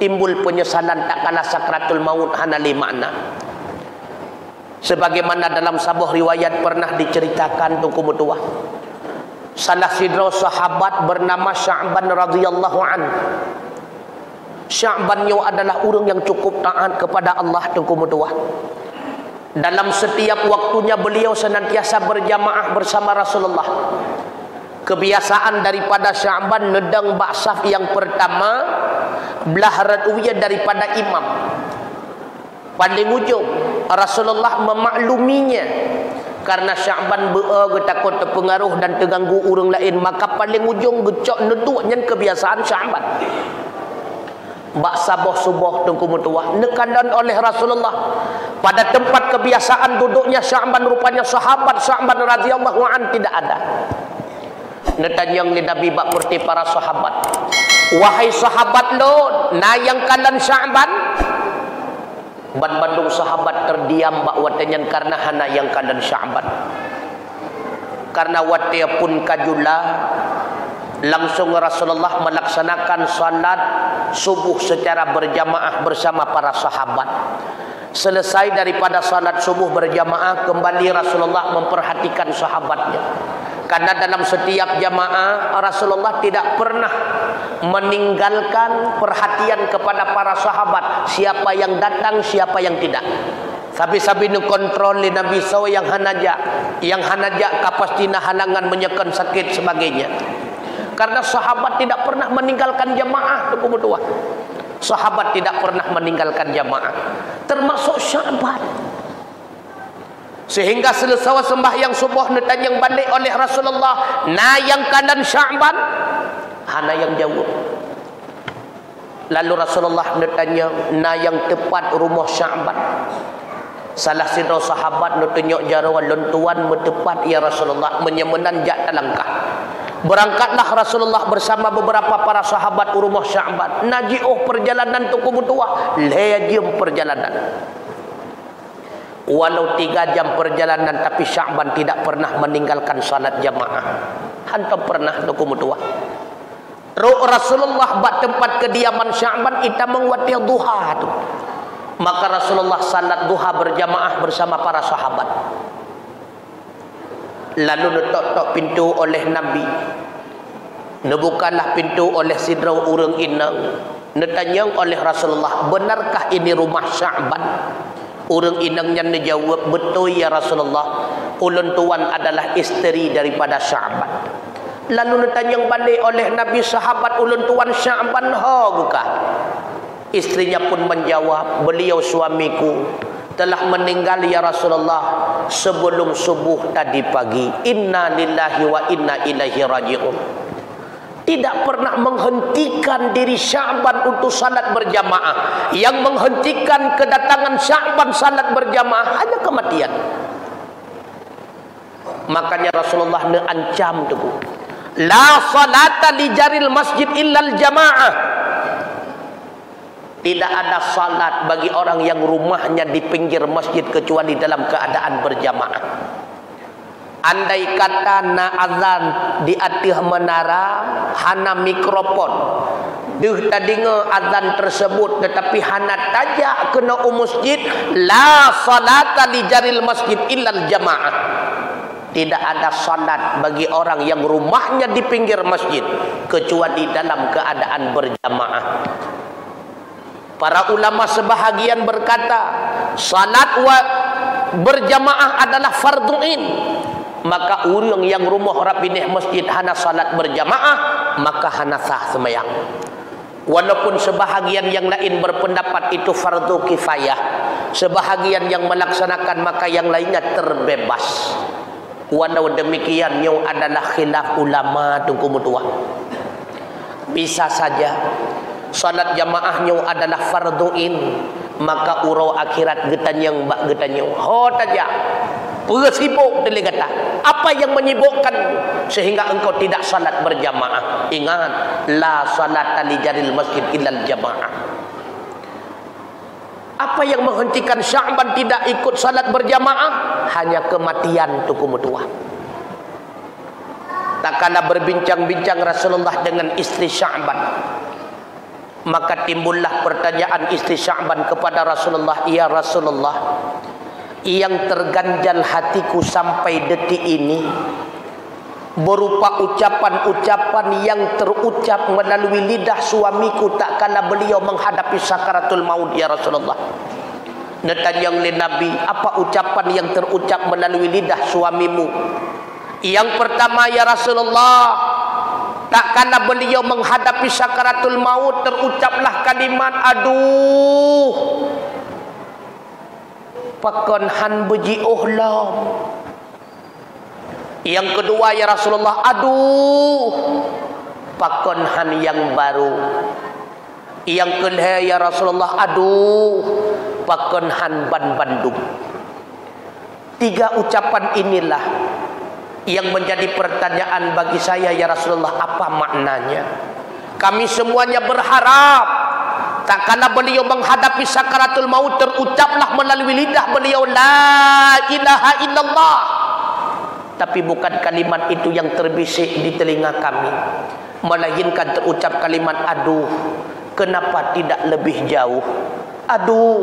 timbul penyesalan tak kala sakratul maut hana lima makna. Sebagaimana dalam sebuah riwayat pernah diceritakan tungku mutuah, salah sidra sahabat bernama Sya'ban radhiyallahu an. Sya'ban adalah orang yang cukup taat kepada Allah tungku mutuah. Dalam setiap waktunya beliau senantiasa berjamaah bersama Rasulullah. Kebiasaan daripada Sya'ban nedang baksaf yang pertama belah ratuya daripada imam. Paling ujung Rasulullah memakluminya karena Sya'ban takut terpengaruh dan terganggu orang lain, maka paling ujung gecok neduknya kebiasaan Sya'ban. Bak saboh subuh tungku mutuah nekadan oleh Rasulullah pada tempat kebiasaan duduknya Sya'ban, rupanya sahabat Sya'ban radhiyallahu an tidak ada. Netanyang ni Nabi bak murti para sahabat, wahai sahabat lo, nayang kalan Sya'ban. Bandung sahabat terdiam bak watanyan karena hana yang kalan Sya'ban. Karena watia pun kajula, langsung Rasulullah melaksanakan salat subuh secara berjamaah bersama para sahabat. Selesai daripada salat subuh berjamaah, kembali Rasulullah memperhatikan sahabatnya. Karena dalam setiap jamaah Rasulullah tidak pernah meninggalkan perhatian kepada para sahabat, siapa yang datang, siapa yang tidak. Sabi-sabi nu kontrol li Nabi SAW yang hanaja kapastina halangan menyekan sakit sebagainya. Karena sahabat tidak pernah meninggalkan jamaah tu kumudua. Sahabat tidak pernah meninggalkan jamaah, termasuk Sya'ban. Sehingga selesai sembahyang subuh ditanya balik oleh Rasulullah, "Na yang kanan Sya'ban?" Hana yang jawab. Lalu Rasulullah ditanya, "Na yang tepat rumah Sya'ban?" Salah satu sahabat tunjuk jarawan lentuan tepat ya Rasulullah, menyemenan jak langkah. Berangkatlah Rasulullah bersama beberapa para sahabat ke rumah Sya'ban. Naji'uh perjalanan tu kubutuah, lejim perjalanan. Walau 3 jam perjalanan, tapi Sya'ban tidak pernah meninggalkan salat jamaah. Hantam pernah tu kubutuah. Rasulullah buat tempat kediaman Sya'ban ita mengwati duha tu. Maka Rasulullah salat duha berjamaah bersama para sahabat. Lalu netok-tok pintu oleh Nabi, nebukalah pintu oleh sidra urang inang. Netanyang oleh Rasulullah, benarkah ini rumah Sya'ban? Urang inangnya menjawab, betul ya Rasulullah, ulun tuan adalah isteri daripada Sya'ban. Lalu netanyang balik oleh Nabi, sahabat ulun tuan Sya'ban ho bukan? Istrinya pun menjawab, beliau suamiku telah meninggal ya Rasulullah sebelum subuh tadi pagi. Inna lillahi wa inna ilaihi raji'un. Tidak pernah menghentikan diri Sya'ban untuk salat berjamaah. Yang menghentikan kedatangan Sya'ban salat berjamaah hanya kematian. Makanya Rasulullah ancam tu, la salata li jaril masjid illal jamaah. Tidak ada salat bagi orang yang rumahnya di pinggir masjid kecuali dalam keadaan berjamaah. Andai kata na azan di atih menara hana mikrofon, duh tadinga azan tersebut tetapi hana tajak kena masjid, la salata li jaril masjid illal jamaah. Tidak ada salat bagi orang yang rumahnya di pinggir masjid kecuali dalam keadaan berjamaah. Para ulama sebahagian berkata, salat berjamaah adalah fardu'in. Maka orang yang rumah rapinih masjid hana salat berjamaah, maka hana sah sembahyang. Walaupun sebahagian yang lain berpendapat itu fardu kifayah, sebahagian yang melaksanakan maka yang lainnya terbebas. Walau demikian yang adalah khilaf ulama tunggu mutuah. Bisa saja salat jamaahnya adalah fardu'in, maka urau akhirat getanyang bak getanyang ho taja bersibuk delegata. Apa yang menyibukkan sehingga engkau tidak salat berjamaah? Ingat, la salata li jaril masjid illal jamaah. Apa yang menghentikan Sya'ban tidak ikut salat berjamaah? Hanya kematian tu kumutuah. Tak kala berbincang-bincang Rasulullah dengan istri Sya'ban, Maka timbullah pertanyaan istri Sya'ban kepada Rasulullah, "Ya Rasulullah, yang terganjal hatiku sampai detik ini berupa ucapan-ucapan yang terucap melalui lidah suamiku tak kala beliau menghadapi sakaratul maut, ya Rasulullah." Ditanya oleh Nabi, "Apa ucapan yang terucap melalui lidah suamimu?" Yang pertama, ya Rasulullah, tak kala beliau menghadapi sakaratul maut terucaplah kalimat, "Aduh, pakon han beji ohlam." Yang kedua, ya Rasulullah, "Aduh, pakon han yang baru." Yang kedua, ya Rasulullah, "Aduh, pakon han ban Bandung." Tiga ucapan inilah yang menjadi pertanyaan bagi saya, ya Rasulullah, apa maknanya? Kami semuanya berharap tak kala beliau menghadapi sakaratul maut terucaplah melalui lidah beliau, "La ilaha illallah." Tapi bukan kalimat itu yang terbisik di telinga kami, melainkan terucap kalimat, "Aduh, kenapa tidak lebih jauh? Aduh,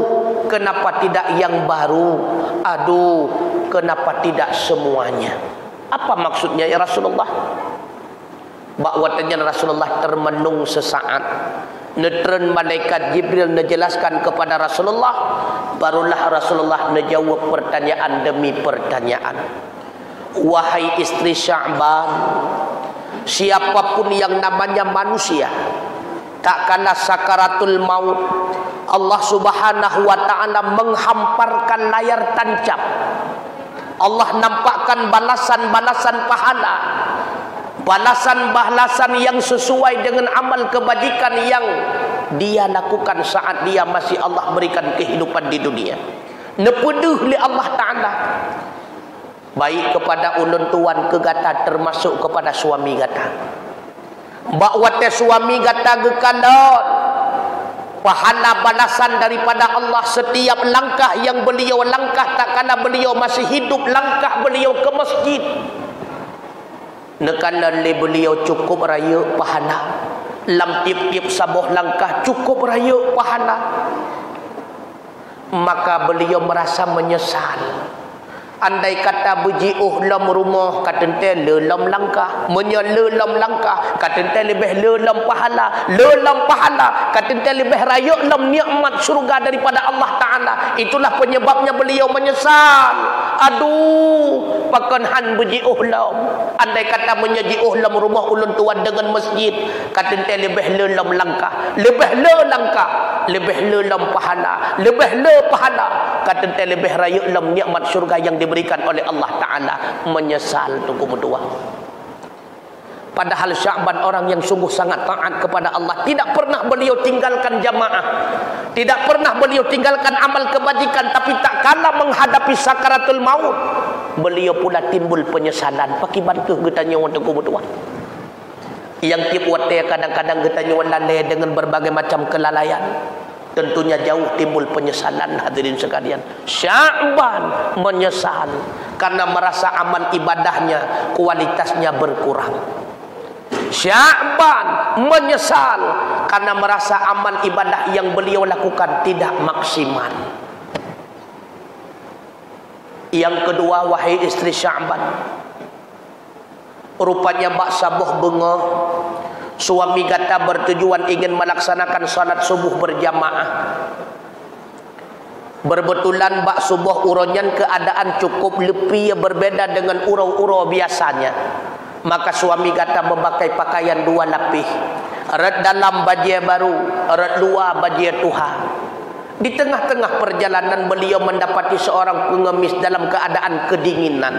kenapa tidak yang baru? Aduh, kenapa tidak semuanya?" Apa maksudnya, ya Rasulullah? Bahwatanya Rasulullah termenung sesaat. Netren malaikat Jibril menjelaskan kepada Rasulullah, barulah Rasulullah menjawab pertanyaan demi pertanyaan. "Wahai istri Sya'ban, siapapun yang namanya manusia, tak kala sakaratul maut Allah Subhanahu wa ta'ala menghamparkan layar tancap. Allah nampakkan balasan-balasan pahala, balasan-balasan yang sesuai dengan amal kebajikan yang dia lakukan saat dia masih Allah berikan kehidupan di dunia. Nepeduh li Allah Ta'ala, baik kepada ulun tuan kegata termasuk kepada suami gata. Bakwate suami gata gekalon pahala balasan daripada Allah setiap langkah yang beliau langkah tak kala beliau masih hidup, langkah beliau ke masjid. Nekala beliau cukup raya pahala. Lam tiap-tiap sabuh langkah cukup raya pahala. Maka beliau merasa menyesal. Andai kata beji lam rumah, kata ente lelam langkah, menyelam langkah, kata ente lebih lelam pahala, kata ente lebih raya lam nikmat surga daripada Allah Ta'ala. Itulah penyebabnya beliau menyesal. Aduh, pakon han beji lam. Andai kata menyaji lam rumah ulun tuan dengan masjid, kata ente lebih lelam langkah, lebih lelam pahala, kata ente lebih raya lam nikmat surga yang diberikan oleh Allah Ta'ala. Menyesal tu kedua. Padahal Sya'ban orang yang sungguh sangat taat kepada Allah. Tidak pernah beliau tinggalkan jamaah, tidak pernah beliau tinggalkan amal kebajikan. Tapi tak kala menghadapi sakaratul maut, beliau pula timbul penyesalan. Pakai bantu getanya untuk kedua. Yang tiap waktu kadang-kadang getanya lalai dengan berbagai macam kelalaian. Tentunya jauh timbul penyesalan, hadirin sekalian. Sya'ban menyesal karena merasa amal ibadahnya kualitasnya berkurang. Sya'ban menyesal karena merasa amal ibadah yang beliau lakukan tidak maksimal. Yang kedua, wahai istri Sya'ban, rupanya bak sabuh benga suami kata bertujuan ingin melaksanakan salat subuh berjamaah. Berbetulan bak subuh uronyan keadaan cukup lebih berbeda dengan urau-urau biasanya. Maka suami kata memakai pakaian dua lapis. Red dalam baju baru, red luar baju tuha. Di tengah-tengah perjalanan beliau mendapati seorang pengemis dalam keadaan kedinginan.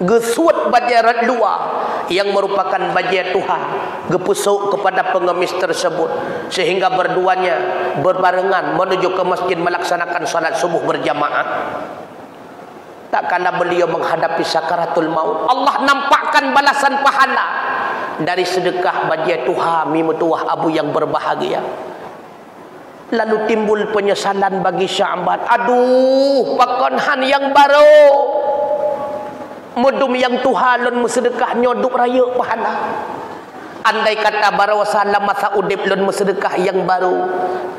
Gesut baju red luar yang merupakan baju tuha, gepusuk kepada pengemis tersebut sehingga berduanya berbarengan menuju ke masjid melaksanakan salat subuh berjamaah. Tak kala beliau menghadapi sakaratul maut, Allah nampakkan balasan pahala dari sedekah baju tuha mimu tuah abu yang berbahagia. Lalu timbul penyesalan bagi Sya'ban. Aduh, pakonhan yang baru. Mudum yang Tuhan lon sedekah nyoduk raya pahala. Andai kata barawasa masa udip lun bersedekah yang baru,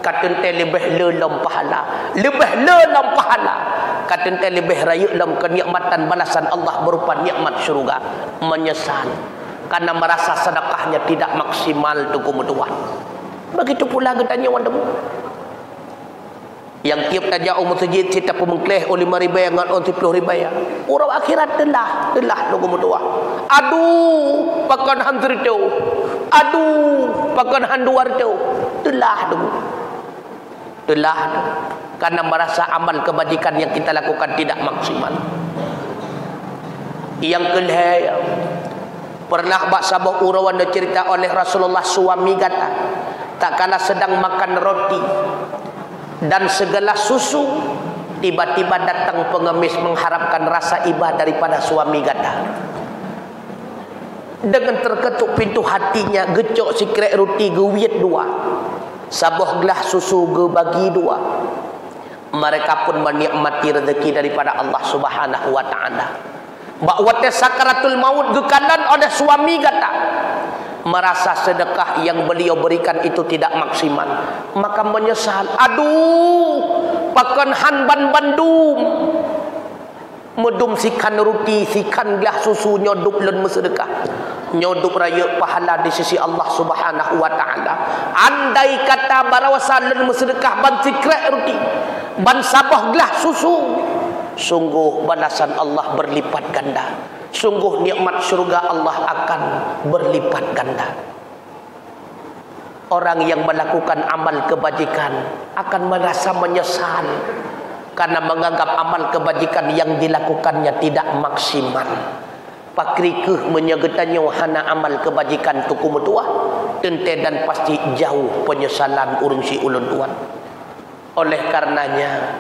kata lebih lelam pahala, lebih lelam pahala, kata lebih rayuk dalam kenikmatan balasan Allah berupa nikmat syurga. Menyesal karena merasa sedekahnya tidak maksimal tu kemudian. Begitu pula katanya wadamu yang tiap tajak masjid kita pemengkleh oleh 5 ribu dengan 10 ribu. Orang akhirat telah tu kemudian. Aduh, pakan hantar tu. Aduh, pakan handuar tu. Telah tu. Karena merasa amal kebajikan yang kita lakukan tidak maksimal. Yang kedua, pernah bak sabah urawan cerita oleh Rasulullah suami kata, tak kala sedang makan roti dan segelas susu, tiba-tiba datang pengemis mengharapkan rasa ibah daripada suami kata. Dengan terketuk pintu hatinya, gecok sikrek roti gewiat 2, sabah gelas susu ge bagi 2. Mereka pun menikmati rezeki daripada Allah Subhanahu wa taala. Bakwate sakaratul maut gekanan oleh suami kata, merasa sedekah yang beliau berikan itu tidak maksimal, maka menyesal. Aduh, pakan hanban bandum medum sikan roti, sikan gelas susu nyodup lun bersedekah, nyodup raya pahala di sisi Allah Subhanahu wa taala. Andai kata barawasa lun bersedekah ban sikrek roti, ban sabah gelas susu, sungguh balasan Allah berlipat ganda. Sungguh nikmat syurga Allah akan berlipat ganda. Orang yang melakukan amal kebajikan akan merasa menyesal karena menganggap amal kebajikan yang dilakukannya tidak maksimal. Pakrikeh menyegetannya hana amal kebajikan tu kumutuah, tente dan pasti jauh penyesalan urung si ulun tuan. Oleh karenanya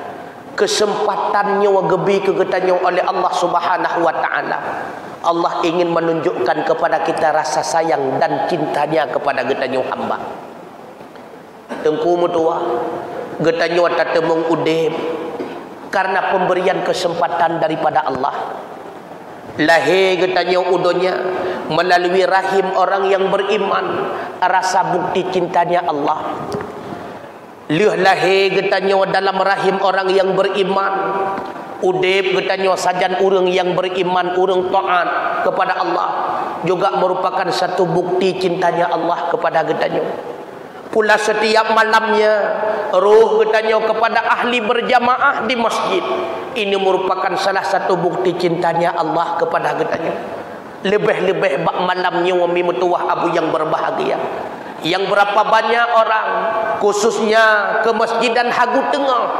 kesempatannya wagebi kegetannya oleh Allah Subhanahu wa taala. Allah ingin menunjukkan kepada kita rasa sayang dan cintanya kepada getanyo hamba. Tengku mutua getanyo tatemung udep karena pemberian kesempatan daripada Allah. Lahir getanyo udonya melalui rahim orang yang beriman, rasa bukti cintanya Allah. Liuh lahir getanyo dalam rahim orang yang beriman, udep getanyo sajan urang yang beriman, urang taat kepada Allah, juga merupakan satu bukti cintanya Allah kepada getanyo. Pula setiap malamnya roh getanyo kepada ahli berjamaah di masjid, ini merupakan salah satu bukti cintanya Allah kepada getanyo. Lebih-lebih bak malamnya wami mutuah abu yang berbahagia, yang berapa banyak orang khususnya ke masjid dan Hagu Tengah